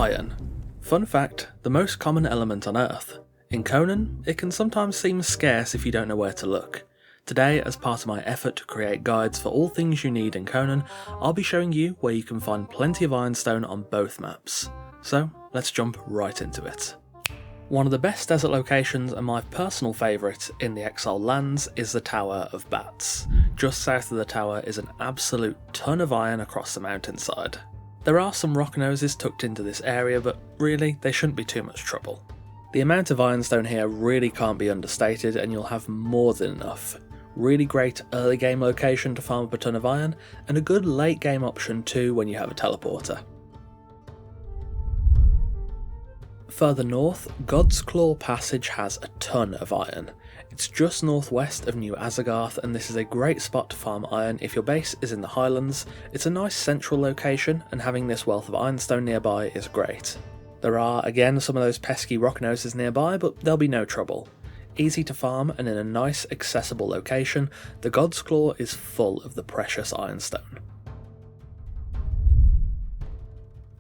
Iron. Fun fact, the most common element on Earth. In Conan, it can sometimes seem scarce if you don't know where to look. Today, as part of my effort to create guides for all things you need in Conan, I'll be showing you where you can find plenty of ironstone on both maps. So, let's jump right into it. One of the best desert locations and my personal favourite in the Exiled Lands is the Tower of Bats. Just south of the tower is an absolute ton of iron across the mountainside. There are some rock noses tucked into this area, but really they shouldn't be too much trouble. The amount of ironstone here really can't be understated, and you'll have more than enough. Really great early game location to farm up a ton of iron, and a good late game option too when you have a teleporter. Further north, God's Claw Passage has a ton of iron. It's just northwest of New Azagarth, and this is a great spot to farm iron if your base is in the Highlands. It's a nice central location, and having this wealth of ironstone nearby is great. There are again some of those pesky rock noses nearby, but there'll be no trouble. Easy to farm and in a nice accessible location, the God's Claw is full of the precious ironstone.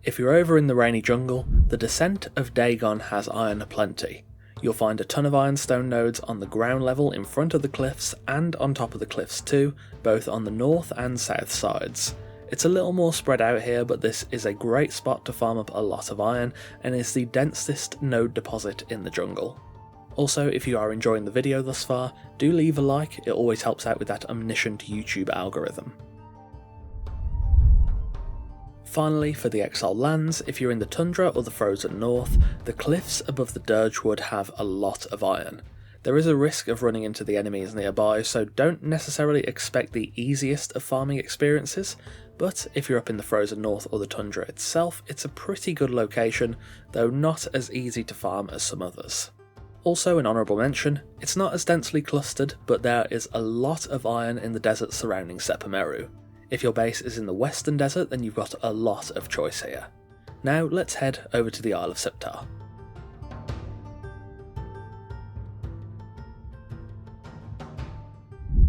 If you're over in the rainy jungle, the Descent of Dagon has iron aplenty. You'll find a ton of ironstone nodes on the ground level in front of the cliffs and on top of the cliffs too, both on the north and south sides. It's a little more spread out here, but this is a great spot to farm up a lot of iron and is the densest node deposit in the jungle. Also, if you are enjoying the video thus far, do leave a like, it always helps out with that omniscient YouTube algorithm. Finally, for the Exiled Lands, if you're in the Tundra or the Frozen North, the cliffs above the Dirgewood have a lot of iron. There is a risk of running into the enemies nearby, so don't necessarily expect the easiest of farming experiences, but if you're up in the Frozen North or the Tundra itself, it's a pretty good location, though not as easy to farm as some others. Also, an honourable mention, it's not as densely clustered, but there is a lot of iron in the desert surrounding Sepah Meru. If your base is in the Western Desert, then you've got a lot of choice here. Now let's head over to the Isle of Siptah.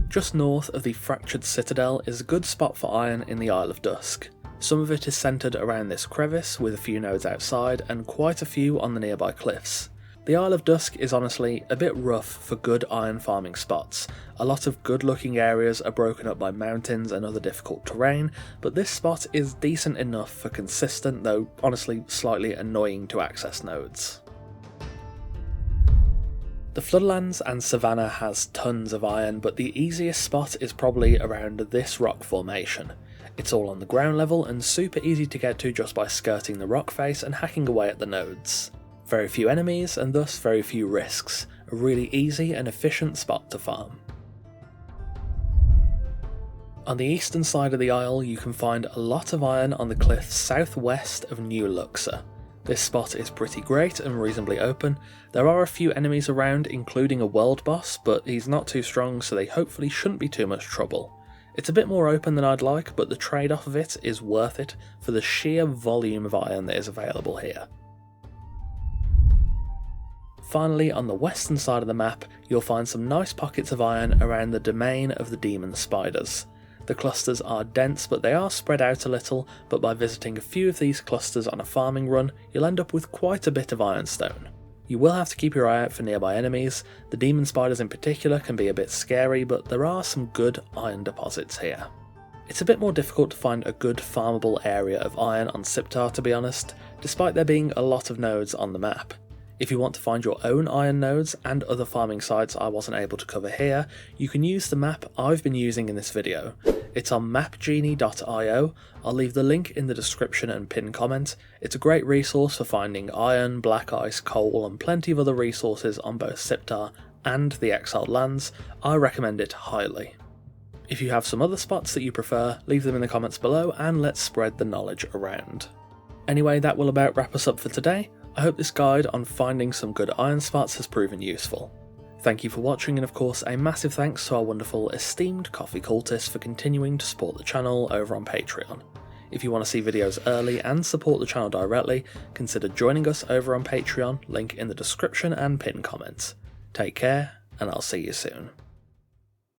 Just north of the Fractured Citadel is a good spot for iron in the Isle of Dusk. Some of it is centred around this crevice with a few nodes outside and quite a few on the nearby cliffs. The Isle of Dusk is honestly a bit rough for good iron farming spots. A lot of good looking areas are broken up by mountains and other difficult terrain, but this spot is decent enough for consistent, though honestly slightly annoying to access nodes. The Floodlands and Savannah has tons of iron, but the easiest spot is probably around this rock formation. It's all on the ground level and super easy to get to just by skirting the rock face and hacking away at the nodes. Very few enemies and thus very few risks, a really easy and efficient spot to farm. On the eastern side of the isle you can find a lot of iron on the cliffs southwest of New Luxor. This spot is pretty great and reasonably open. There are a few enemies around, including a world boss, but he's not too strong, so they hopefully shouldn't be too much trouble. It's a bit more open than I'd like, but the trade-off of it is worth it for the sheer volume of iron that is available here. Finally, on the western side of the map, you'll find some nice pockets of iron around the domain of the demon spiders. The clusters are dense, but they are spread out a little, but by visiting a few of these clusters on a farming run, you'll end up with quite a bit of ironstone. You will have to keep your eye out for nearby enemies. The demon spiders in particular can be a bit scary, but there are some good iron deposits here. It's a bit more difficult to find a good farmable area of iron on Siptah, to be honest, despite there being a lot of nodes on the map. If you want to find your own iron nodes and other farming sites I wasn't able to cover here, you can use the map I've been using in this video. It's on mapgenie.io, I'll leave the link in the description and pinned comment. It's a great resource for finding iron, black ice, coal and plenty of other resources on both Siptah and the Exiled Lands. I recommend it highly. If you have some other spots that you prefer, leave them in the comments below and let's spread the knowledge around. Anyway, that will about wrap us up for today. I hope this guide on finding some good iron spots has proven useful. Thank you for watching, and of course a massive thanks to our wonderful esteemed coffee cultists for continuing to support the channel over on Patreon. If you want to see videos early and support the channel directly, consider joining us over on Patreon, link in the description and pinned comments. Take care, and I'll see you soon.